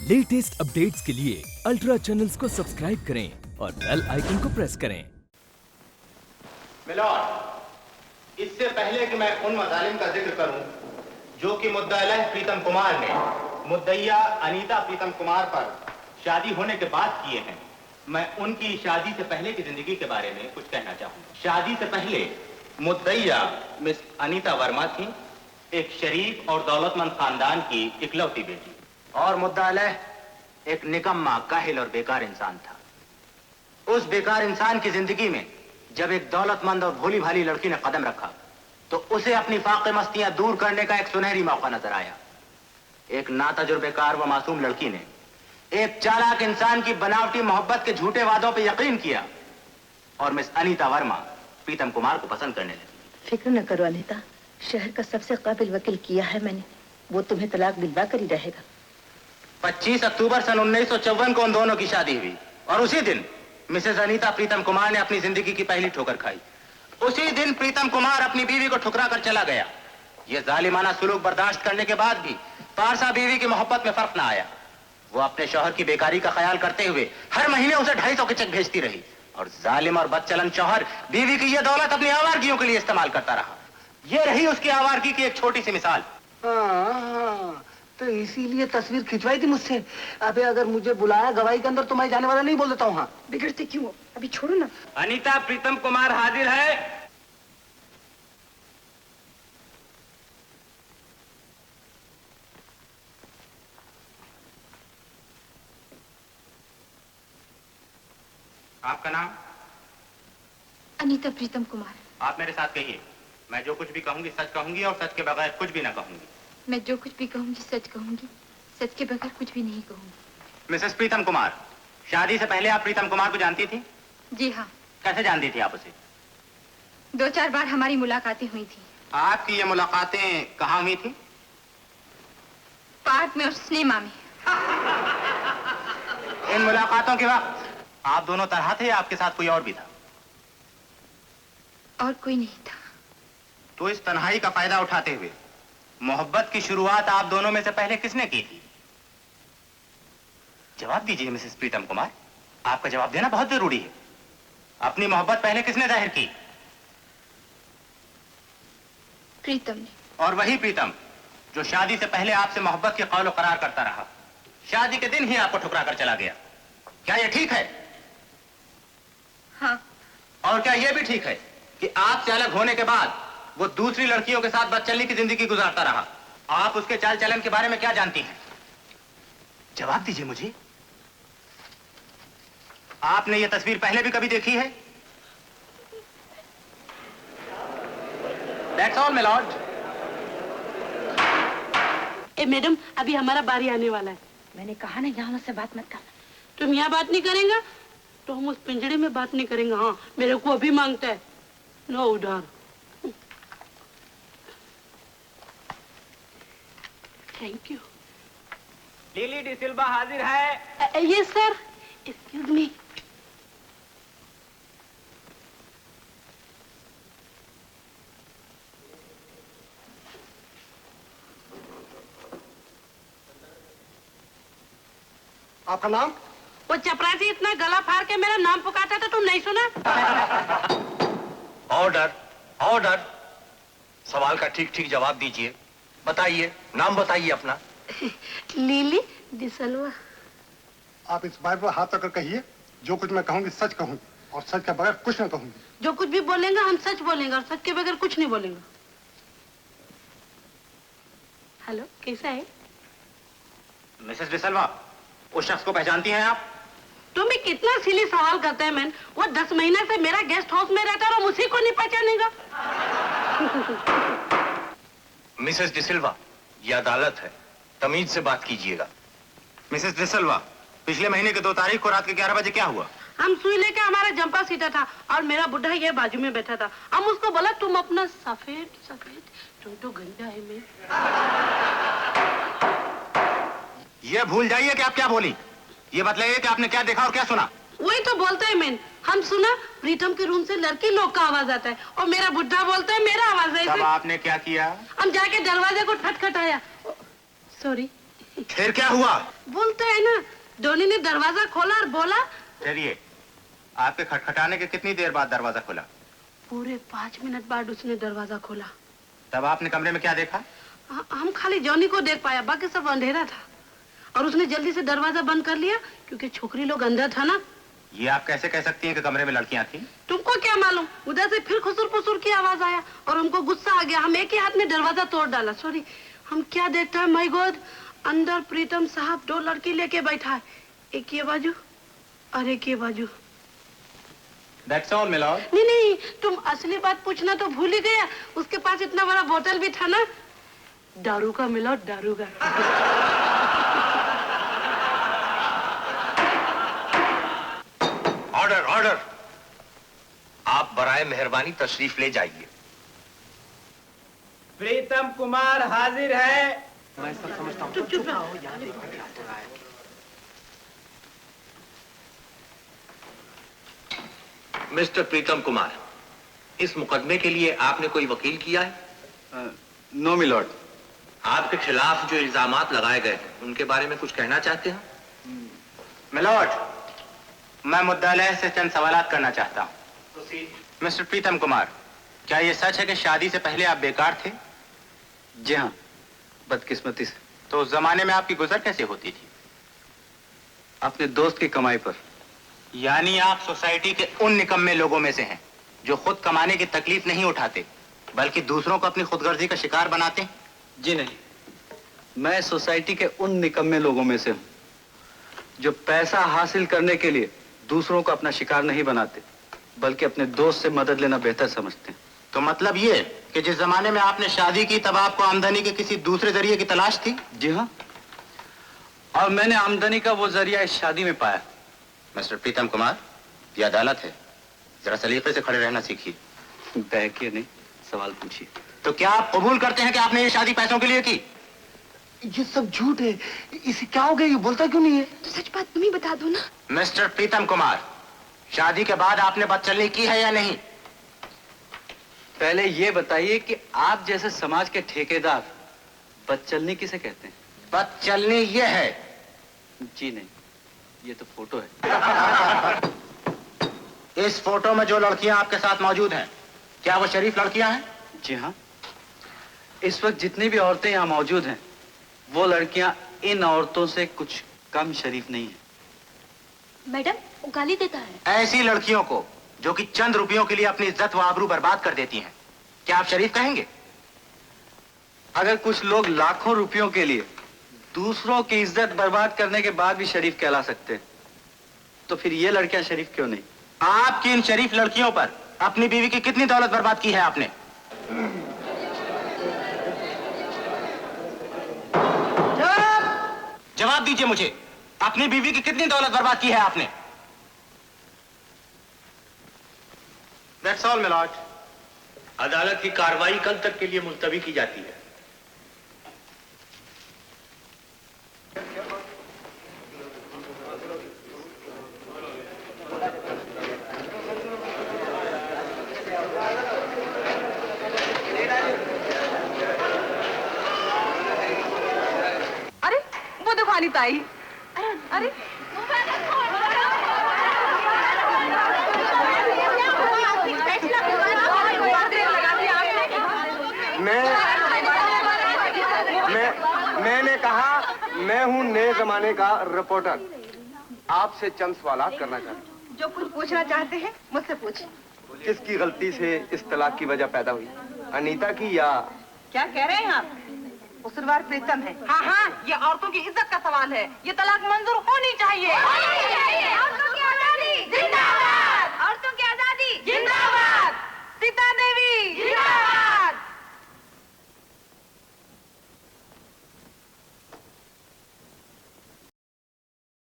Latest updates के लिए ultra channels को सब्सक्राइब करें और बेल आइकन को प्रेस करें। मिलॉर्ड, इससे पहले कि मैं उन मजालिम का जिक्र करूं जो कि मुद्दा प्रीतम कुमार ने मुद्दैया अनीता प्रीतम कुमार पर शादी होने के बाद किए हैं, मैं उनकी शादी से पहले की जिंदगी के बारे में कुछ कहना चाहूंगा। शादी से पहले मुद्दैया मिस अनीता वर्मा थी, एक शरीफ और दौलतमंद खानदान की इकलौती बेटी, और मुद्दा एक निकम्मा, काहिल और बेकार इंसान था। उस बेकार इंसान की जिंदगी में जब एक दौलतमंद और भोली भाली लड़की ने कदम रखा तो उसे अपनी फाके मस्तियां दूर करने का एक सुनहरी मौका नजर आया। एक नातजुर्बेकार व मासूम लड़की ने एक चालाक इंसान की बनावटी मोहब्बत के झूठे वादों पर यकीन किया और मिस अनीता वर्मा प्रीतम कुमार को पसंद करने लगी। फिक्र न करो अनीता, शहर का सबसे काबिल वकील किया है मैंने, वो तुम्हें तलाक दिलवा कर ही रहेगा। 25 अक्टूबर सन 1954 को उन दोनों की शादी हुई और उसी दिन मिसेस अनीता प्रीतम कुमार ने अपनी जिंदगी की पहली ठोकर खाई। उसी दिन प्रीतम कुमार अपनी बीवी को ठुकरा कर चला गया। यह जालिमाना सुलूक बर्दाश्त करने के बाद भी पारसा बीवी की मोहब्बत में फर्क ना आया। वो अपने शौहर की बेकारी का ख्याल करते हुए हर महीने उसे 250 के चेक भेजती रही और जालिम और बदचलन शौहर बीवी की यह दौलत अपनी आवारगियों के लिए इस्तेमाल करता रहा। यह रही उसकी आवारगी की एक छोटी सी मिसाल। तो इसीलिए तस्वीर खिंचवाई थी मुझसे। अबे अगर मुझे बुलाया गवाही के अंदर तो मैं जाने वाला नहीं बोल देता हूँ। हाँ, बिगड़ते क्यों हो? अभी छोड़ो ना। अनीता प्रीतम कुमार हाजिर है। आपका नाम? अनीता प्रीतम कुमार। आप मेरे साथ कहिए। मैं जो कुछ भी कहूंगी सच कहूंगी और सच के बगैर कुछ भी ना कहूंगी। मैं जो कुछ भी कहूंगी सच कहूंगी, सच के बगैर कुछ भी नहीं कहूंगी। मिसेस प्रीतम कुमार, शादी से पहले आप प्रीतम कुमार को जानती थी? जी हाँ। कैसे जानती थी आप उसे? 2-4 बार हमारी मुलाकातें हुई थी। आपकी ये मुलाकातें कहाँ हुई थी? पार्क में और सिनेमा में। इन मुलाकातों के वक्त आप दोनों तरह थे या आपके साथ कोई और भी था? और कोई नहीं था। तो इस तन्हाई का फायदा उठाते हुए मोहब्बत की शुरुआत आप दोनों में से पहले किसने की थी? जवाब दीजिए मिसेस प्रीतम कुमार, आपका जवाब देना बहुत जरूरी है। अपनी मोहब्बत पहले किसने जाहिर की? प्रीतम ने। और वही प्रीतम जो शादी से पहले आपसे मोहब्बत के कौल करार करता रहा, शादी के दिन ही आपको ठुकरा कर चला गया। क्या यह ठीक है? हाँ। और क्या यह भी ठीक है कि आपसे अलग होने के बाद वो दूसरी लड़कियों के साथ बदचलनी की जिंदगी गुजारता रहा? आप उसके चाल चलन के बारे में क्या जानती हैं? जवाब दीजिए मुझे। आपने ये तस्वीर पहले भी कभी देखी है? That's all, my lord. Madam, अभी हमारा बारी आने वाला है। मैंने कहा ना यहाँ से बात मत करना। तुम यहाँ बात नहीं करेंगे तो हम उस पिंजड़े में बात नहीं करेंगे। हाँ, मेरे को अभी मांगता है। नो उधार। Thank you. लिली डिसिल्वा हाजिर है। ये सर, एक्सक्यूज मी। आपका नाम? वो चपरासी इतना गला फाड़ के मेरा नाम पुकारता था, तुम नहीं सुना? Order, order. सवाल का ठीक ठीक जवाब दीजिए। बताइए, नाम बताइए अपना। लीली डिसल्वा। आप इस बात पर हाथ रखकर कहिए, जो कुछ मैं कहूंगी सच कहूंगी और सच के बगैर कुछ न कहूंगी। जो कुछ भी बोलेंगे हम सच बोलेंगे और सच के बगैर कुछ नहीं बोलेंगे। हेलो, कैसा है? मिसेस डिसल्वा, उस शख्स को पहचानती हैं आप? तुम भी कितना सिली सवाल करते हैं मैन। वो 10 महीने से मेरा गेस्ट हाउस में रहता है और उसी को नहीं पहचानेगा। मिसेस डिसिल्वा, ये अदालत है, तमीज से बात कीजिएगा। मिसेस डिसल्वा, पिछले महीने की 2 तारीख को रात के 11 बजे क्या हुआ? हम सुई लेके हमारा जंपा सीटा था और मेरा बुढ़ा ये बाजू में बैठा था। हम उसको बोला तुम अपना सफेद सफेद, तुम तो गंदा है मैं। ये भूल जाइए कि आप क्या बोली। ये बतलाइए कि आपने क्या देखा और क्या सुना। वही तो बोलते हैं मैन। हम सुना प्रीतम के रूम से लड़की लोग का आवाज आता है और मेरा बुढ़ा बोलता है मेरा आवाज है। तब आपने क्या किया? हम जाके दरवाजे को खटखटाया। सॉरी, फिर क्या हुआ? बोलते हैं ना, धोनी ने दरवाजा खोला और बोला। चलिए, आपके खटखटाने के कितनी देर बाद दरवाजा खुला? पूरे 5 मिनट बाद उसने दरवाजा खोला। तब आपने कमरे में क्या देखा? हम खाली जॉनी को देख पाया, बाकी सब अंधेरा था। और उसने जल्दी से दरवाजा बंद कर लिया क्योंकि छोकरी लोग अंदर था ना। ये आप कैसे कह सकती हैं कि कमरे में लड़कियां थी? तुमको क्या मालूम, उधर से फिर खुसुर फुसुर की आवाज आया और हमको गुस्सा आ गया। हम एक ही हाथ में दरवाजा तोड़ डाला। सॉरी, हम क्या देखता है माय गॉड, अंदर प्रीतम साहब 2 लड़की लेके बैठा है, एक ये बाजू और एक ये बाजू। That's all, my lord. नहीं, तुम असली बात पूछना तो भूल ही गया। उसके पास इतना बड़ा बोतल भी था ना, दारू का मिलो, दारू का। ऑर्डर ऑर्डर, आप बराए मेहरबानी तशरीफ ले जाइए। प्रीतम कुमार हाजिर है। मैं सब समझता हूँ। चुप रहो। मिस्टर प्रीतम कुमार, इस मुकदमे के लिए आपने कोई वकील किया है? No milord. आपके खिलाफ जो इल्जामात लगाए गए हैं उनके बारे में कुछ कहना चाहते हैं? मिलॉर्ड, मैं मुद्दालय से चंद सवालात करना चाहता हूँ। मिस्टर प्रीतम कुमार, क्या ये सच है कि शादी से पहले आप बेकार थे? जी हाँ, बदकिस्मती से। तो उस जमाने में आपकी गुजर कैसे होती थी? अपने दोस्त की कमाई पर। यानी आप सोसाइटी के उन निकम्मे लोगों में से हैं जो खुद कमाने की तकलीफ नहीं उठाते बल्कि दूसरों को अपनी खुदगर्जी का शिकार बनाते हैं? जी नहीं, मैं सोसाइटी के उन निकम्मे लोगों में से हूँ जो पैसा हासिल करने के लिए दूसरों को अपना शिकार नहीं बनाते बल्कि अपने दोस्त से मदद लेना बेहतर समझते हैं। तो मतलब ये कि जिस जमाने में आपने शादी की तब आपको आमदनी के किसी दूसरे जरिए की तलाश थी? जी हाँ, और मैंने आमदनी का वो जरिया इस शादी में पाया। मिस्टर प्रीतम कुमार, ये अदालत है, जरा सलीके से खड़े रहना सीखिए। बहकिए नहीं, सवाल पूछिए। तो क्या आप कबूल करते हैं कि आपने ये शादी पैसों के लिए की? ये सब झूठ है। इसे क्या हो गया, ये बोलता क्यों नहीं है? तो सच बात तुम ही बता दो ना। मिस्टर प्रीतम कुमार, शादी के बाद आपने बदचलनी की है या नहीं? पहले ये बताइए कि आप जैसे समाज के ठेकेदार बदचलनी किसे कहते हैं? बदचलनी ये है। जी नहीं, ये तो फोटो है। इस फोटो में जो लड़कियां आपके साथ मौजूद हैं, क्या वो शरीफ लड़कियां हैं? जी हाँ, इस वक्त जितनी भी औरतें यहाँ मौजूद हैं वो लड़कियां इन औरतों से कुछ कम शरीफ नहीं है। मैडम, वो गाली देता है। ऐसी लड़कियों को जो कि चंद रुपयों के लिए अपनी इज्जत व आबरू बर्बाद कर देती हैं, क्या आप शरीफ कहेंगे? अगर कुछ लोग लाखों रुपयों के लिए दूसरों की इज्जत बर्बाद करने के बाद भी शरीफ कहला सकते हैं, तो फिर ये लड़कियां शरीफ क्यों नहीं? आपकी इन शरीफ लड़कियों पर अपनी बीवी की कितनी दौलत बर्बाद की है आपने? जवाब दीजिए मुझे, अपनी बीवी की कितनी दौलत बर्बाद की है आपने? That's all, my lord. अदालत की कार्रवाई कल तक के लिए मुलतवी की जाती है। अरे वो देखो अनीता आई। अरे मैंने कहा मैं हूँ नए जमाने का रिपोर्टर, आपसे चंद सवालात करना चाहता हूँ। जो कुछ पूछना चाहते हैं मुझसे पूछिए। किसकी गलती से इस तलाक की वजह पैदा हुई, अनीता की या? क्या कह रहे हैं आप? कसूरवार प्रीतम है। हाँ, ये औरतों की इज्जत का सवाल है। ये तलाक मंजूर होनी चाहिए। औरतों की आजादी जिंदाबाद। औरतों की आजादी जिंदाबाद। सीता देवी